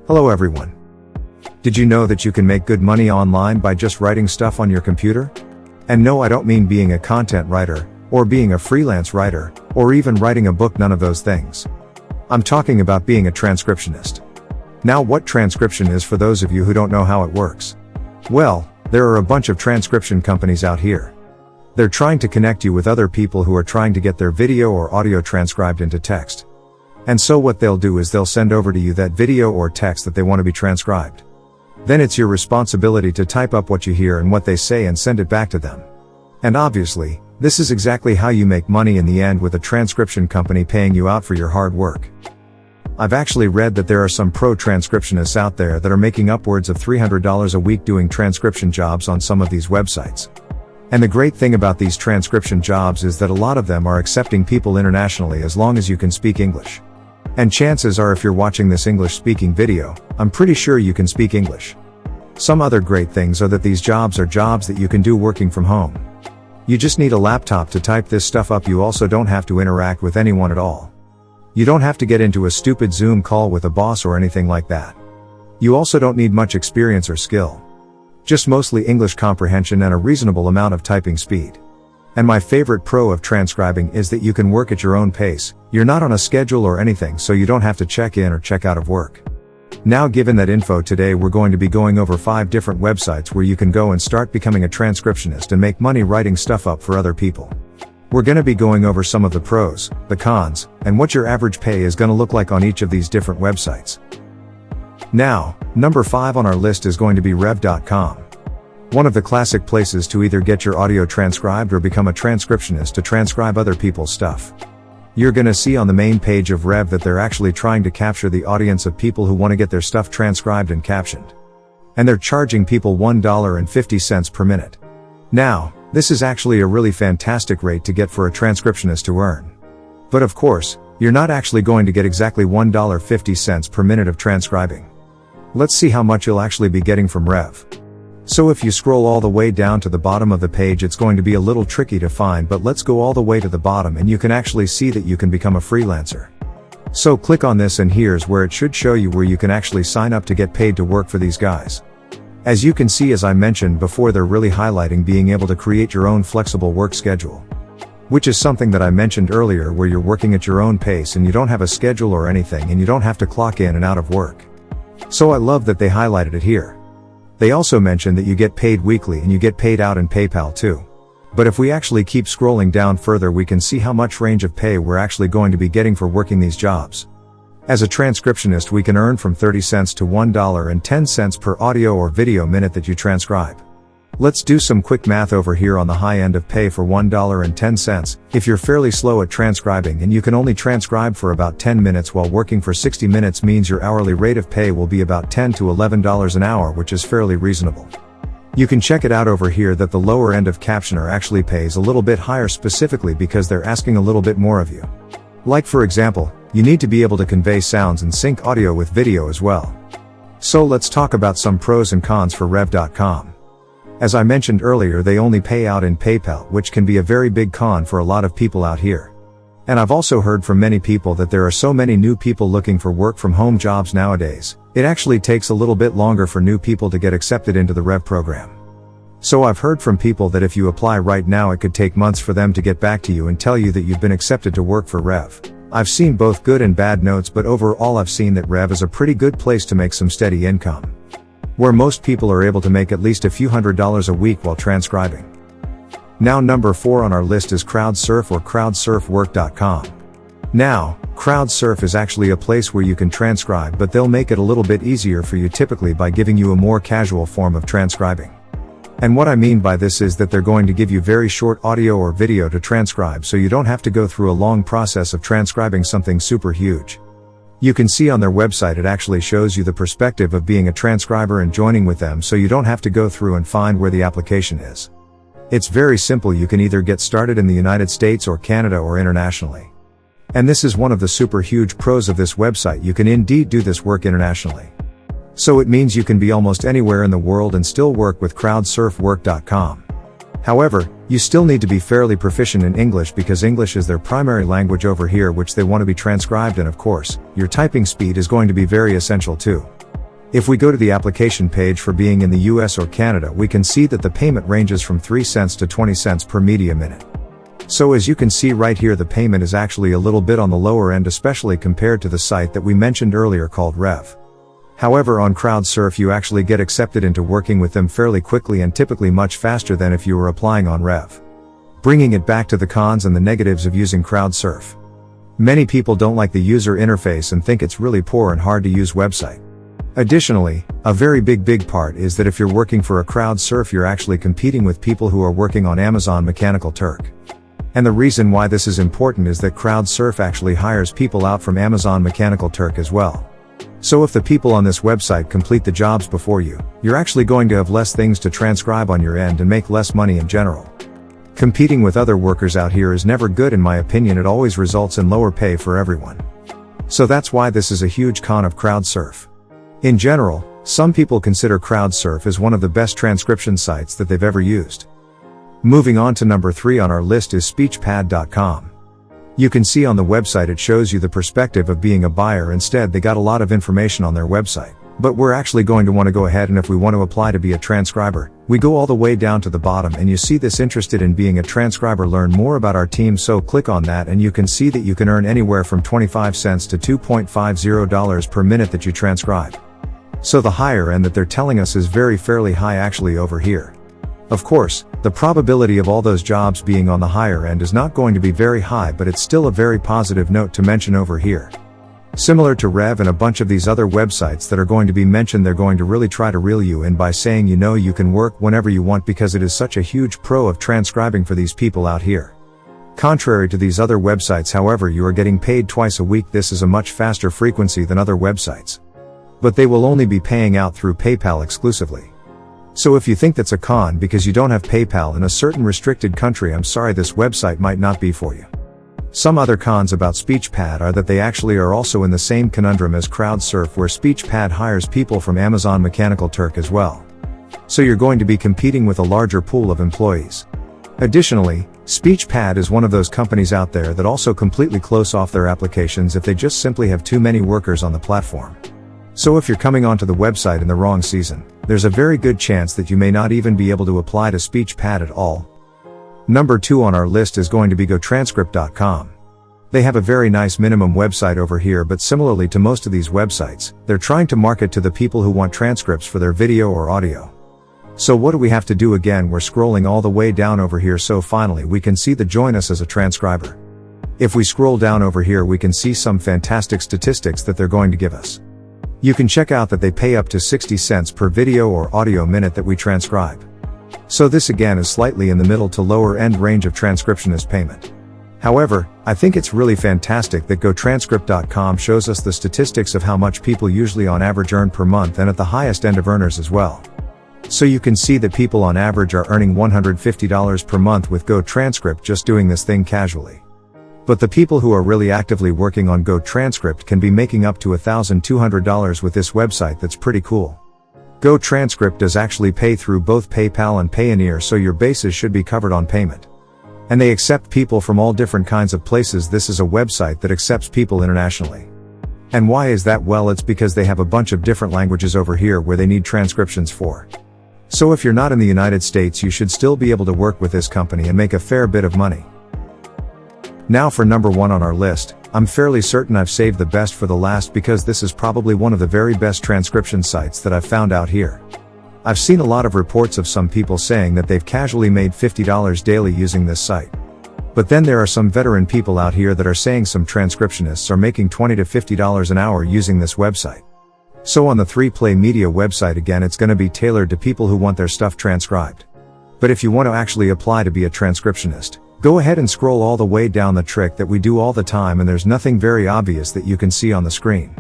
Hello everyone. Did you know that you can make good money online by just writing stuff on your computer? And no, I don't mean being a content writer, or being a freelance writer, or even writing a book, none of those things. I'm talking about being a transcriptionist. Now, what transcription is, for those of you who don't know how it works? Well, there are a bunch of transcription companies out here. They're trying to connect you with other people who are trying to get their video or audio transcribed into text. And so what they'll do is they'll send over to you that video or text that they want to be transcribed. Then it's your responsibility to type up what you hear and what they say and send it back to them. And obviously, this is exactly how you make money in the end, with a transcription company paying you out for your hard work. I've actually read that there are some pro transcriptionists out there that are making upwards of $300 a week doing transcription jobs on some of these websites. And the great thing about these transcription jobs is that a lot of them are accepting people internationally as long as you can speak English. And chances are, if you're watching this English-speaking video, I'm pretty sure you can speak English. Some other great things are that these jobs are jobs that you can do working from home. You just need a laptop to type this stuff up. You also don't have to interact with anyone at all. You don't have to get into a stupid Zoom call with a boss or anything like that. You also don't need much experience or skill. Just mostly English comprehension and a reasonable amount of typing speed. And my favorite pro of transcribing is that you can work at your own pace. You're not on a schedule or anything, so you don't have to check in or check out of work. Now, given that info, today we're going to be going over 5 different websites where you can go and start becoming a transcriptionist and make money writing stuff up for other people. We're going to be going over some of the pros, the cons, and what your average pay is going to look like on each of these different websites. Now, number 5 on our list is going to be rev.com. One of the classic places to either get your audio transcribed or become a transcriptionist to transcribe other people's stuff. You're gonna see on the main page of Rev that they're actually trying to capture the audience of people who want to get their stuff transcribed and captioned. And they're charging people $1.50 per minute. Now, this is actually a really fantastic rate to get for a transcriptionist to earn. But of course, you're not actually going to get exactly $1.50 per minute of transcribing. Let's see how much you'll actually be getting from Rev. So if you scroll all the way down to the bottom of the page, it's going to be a little tricky to find, but let's go all the way to the bottom and you can actually see that you can become a freelancer. So click on this and here's where it should show you where you can actually sign up to get paid to work for these guys. As you can see, as I mentioned before, they're really highlighting being able to create your own flexible work schedule. Which is something that I mentioned earlier, where you're working at your own pace and you don't have a schedule or anything, and you don't have to clock in and out of work. So I love that they highlighted it here. They also mention that you get paid weekly and you get paid out in PayPal too. But if we actually keep scrolling down further, we can see how much range of pay we're actually going to be getting for working these jobs. As a transcriptionist, we can earn from 30 cents to $1.10 per audio or video minute that you transcribe. Let's do some quick math over here. On the high end of pay for $1.10, if you're fairly slow at transcribing and you can only transcribe for about 10 minutes while working for 60 minutes, means your hourly rate of pay will be about $10 to $11 an hour, which is fairly reasonable. You can check it out over here that the lower end of captioner actually pays a little bit higher, specifically because they're asking a little bit more of you. Like, for example, you need to be able to convey sounds and sync audio with video as well. So let's talk about some pros and cons for rev.com. As I mentioned earlier, they only pay out in PayPal, which can be a very big con for a lot of people out here. And I've also heard from many people that there are so many new people looking for work from home jobs nowadays, it actually takes a little bit longer for new people to get accepted into the Rev program. So I've heard from people that if you apply right now, it could take months for them to get back to you and tell you that you've been accepted to work for Rev. I've seen both good and bad notes, but overall I've seen that Rev is a pretty good place to make some steady income, where most people are able to make at least a few $100s a week while transcribing. Now, number 4 on our list is CrowdSurf, or crowdsurfwork.com. Now, CrowdSurf is actually a place where you can transcribe, but they'll make it a little bit easier for you, typically by giving you a more casual form of transcribing. And what I mean by this is that they're going to give you very short audio or video to transcribe, so you don't have to go through a long process of transcribing something super huge. You can see on their website it actually shows you the perspective of being a transcriber and joining with them, so you don't have to go through and find where the application is. It's very simple. You can either get started in the United States or Canada or internationally. And this is one of the super huge pros of this website. You can indeed do this work internationally. So it means you can be almost anywhere in the world and still work with crowdsurfwork.com. However, you still need to be fairly proficient in English, because English is their primary language over here, which they want to be transcribed, and of course, your typing speed is going to be very essential too. If we go to the application page for being in the US or Canada, we can see that the payment ranges from 3 cents to 20 cents per media minute. So as you can see right here, the payment is actually a little bit on the lower end, especially compared to the site that we mentioned earlier called Rev. However, on CrowdSurf you actually get accepted into working with them fairly quickly and typically much faster than if you were applying on Rev. Bringing it back to the cons and the negatives of using CrowdSurf. Many people don't like the user interface and think it's really poor and hard to use website. Additionally, a very big part is that if you're working for a CrowdSurf, you're actually competing with people who are working on Amazon Mechanical Turk. And the reason why this is important is that CrowdSurf actually hires people out from Amazon Mechanical Turk as well. So if the people on this website complete the jobs before you, you're actually going to have less things to transcribe on your end and make less money in general. Competing with other workers out here is never good in my opinion. It always results in lower pay for everyone. So that's why this is a huge con of CrowdSurf. In general, some people consider CrowdSurf as one of the best transcription sites that they've ever used. Moving on to number 3 on our list is speechpad.com. You can see on the website it shows you the perspective of being a buyer. Instead, they got a lot of information on their website. But we're actually going to want to go ahead, and if we want to apply to be a transcriber, we go all the way down to the bottom and you see this interested in being a transcriber, learn more about our team. So click on that and you can see that you can earn anywhere from 25 cents to $2.50 per minute that you transcribe. So the higher end that they're telling us is fairly high actually over here. Of course, the probability of all those jobs being on the higher end is not going to be very high, but it's still a very positive note to mention over here. Similar to Rev and a bunch of these other websites that are going to be mentioned, they're going to really try to reel you in by saying you can work whenever you want because it is such a huge pro of transcribing for these people out here. Contrary to these other websites, however, you are getting paid twice a week. This is a much faster frequency than other websites. But they will only be paying out through PayPal exclusively. So if you think that's a con because you don't have PayPal in a certain restricted country, I'm sorry, this website might not be for you. Some other cons about SpeechPad are that they actually are also in the same conundrum as CrowdSurf, where SpeechPad hires people from Amazon Mechanical Turk as well. So you're going to be competing with a larger pool of employees. Additionally, SpeechPad is one of those companies out there that also completely close off their applications if they just simply have too many workers on the platform. So if you're coming onto the website in the wrong season, there's a very good chance that you may not even be able to apply to SpeechPad at all. Number 2 on our list is going to be GoTranscript.com. They have a very nice minimum website over here, but similarly to most of these websites, they're trying to market to the people who want transcripts for their video or audio. So what do we have to do again? We're scrolling all the way down over here, so finally we can see the join us as a transcriber. If we scroll down over here, we can see some fantastic statistics that they're going to give us. You can check out that they pay up to 60 cents per video or audio minute that we transcribe. So this again is slightly in the middle to lower end range of transcriptionist payment. However, I think it's really fantastic that GoTranscript.com shows us the statistics of how much people usually on average earn per month, and at the highest end of earners as well. So you can see that people on average are earning $150 per month with GoTranscript just doing this thing casually. But the people who are really actively working on GoTranscript can be making up to $1,200 with this website. That's pretty cool. GoTranscript does actually pay through both PayPal and Payoneer, so your bases should be covered on payment. And they accept people from all different kinds of places. This is a website that accepts people internationally. And why is that? Well, it's because they have a bunch of different languages over here where they need transcriptions for. So if you're not in the United States, you should still be able to work with this company and make a fair bit of money. Now for number 1 on our list, I'm fairly certain I've saved the best for the last because this is probably one of the very best transcription sites that I've found out here. I've seen a lot of reports of some people saying that they've casually made $50 daily using this site. But then there are some veteran people out here that are saying some transcriptionists are making $20 to $50 an hour using this website. So on the 3Play Media website, again, it's going to be tailored to people who want their stuff transcribed. But if you want to actually apply to be a transcriptionist, go ahead and scroll all the way down the trick that we do all the time, and there's nothing very obvious that you can see on the screen.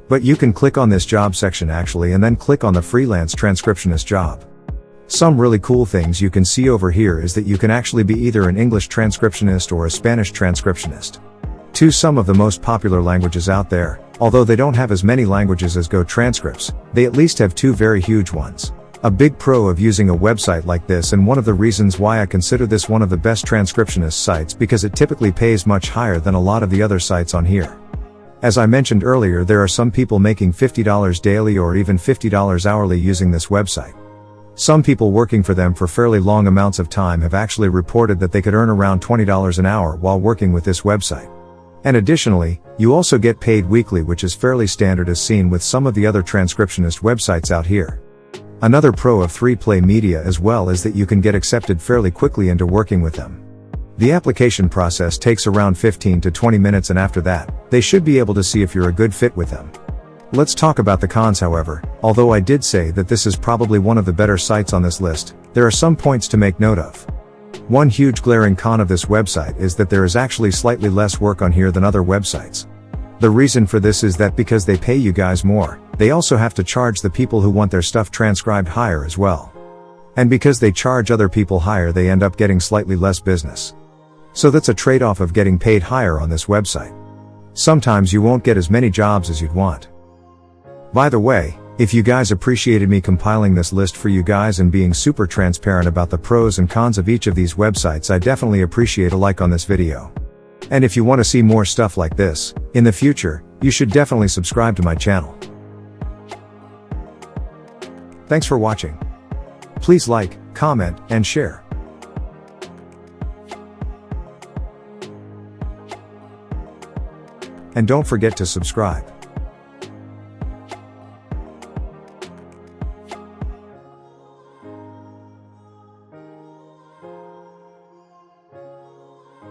But you can click on this job section actually, and then click on the freelance transcriptionist job. Some really cool things you can see over here is that you can actually be either an English transcriptionist or a Spanish transcriptionist. Some of the most popular languages out there, although they don't have as many languages as GoTranscripts, they at least have 2 very huge ones. A big pro of using a website like this, and one of the reasons why I consider this one of the best transcriptionist sites, because it typically pays much higher than a lot of the other sites on here. As I mentioned earlier, there are some people making $50 daily or even $50 hourly using this website. Some people working for them for fairly long amounts of time have actually reported that they could earn around $20 an hour while working with this website. And additionally, you also get paid weekly, which is fairly standard as seen with some of the other transcriptionist websites out here. Another pro of 3Play Media as well is that you can get accepted fairly quickly into working with them. The application process takes around 15 to 20 minutes, and after that, they should be able to see if you're a good fit with them. Let's talk about the cons, however. Although I did say that this is probably one of the better sites on this list, there are some points to make note of. One huge glaring con of this website is that there is actually slightly less work on here than other websites. The reason for this is that because they pay you guys more, they also have to charge the people who want their stuff transcribed higher as well. And because they charge other people higher, they end up getting slightly less business. So that's a trade-off of getting paid higher on this website. Sometimes you won't get as many jobs as you'd want. By the way, if you guys appreciated me compiling this list for you guys and being super transparent about the pros and cons of each of these websites, I definitely appreciate a like on this video. And if you want to see more stuff like this in the future, you should definitely subscribe to my channel. Thanks for watching. Please like, comment, and share. And don't forget to subscribe.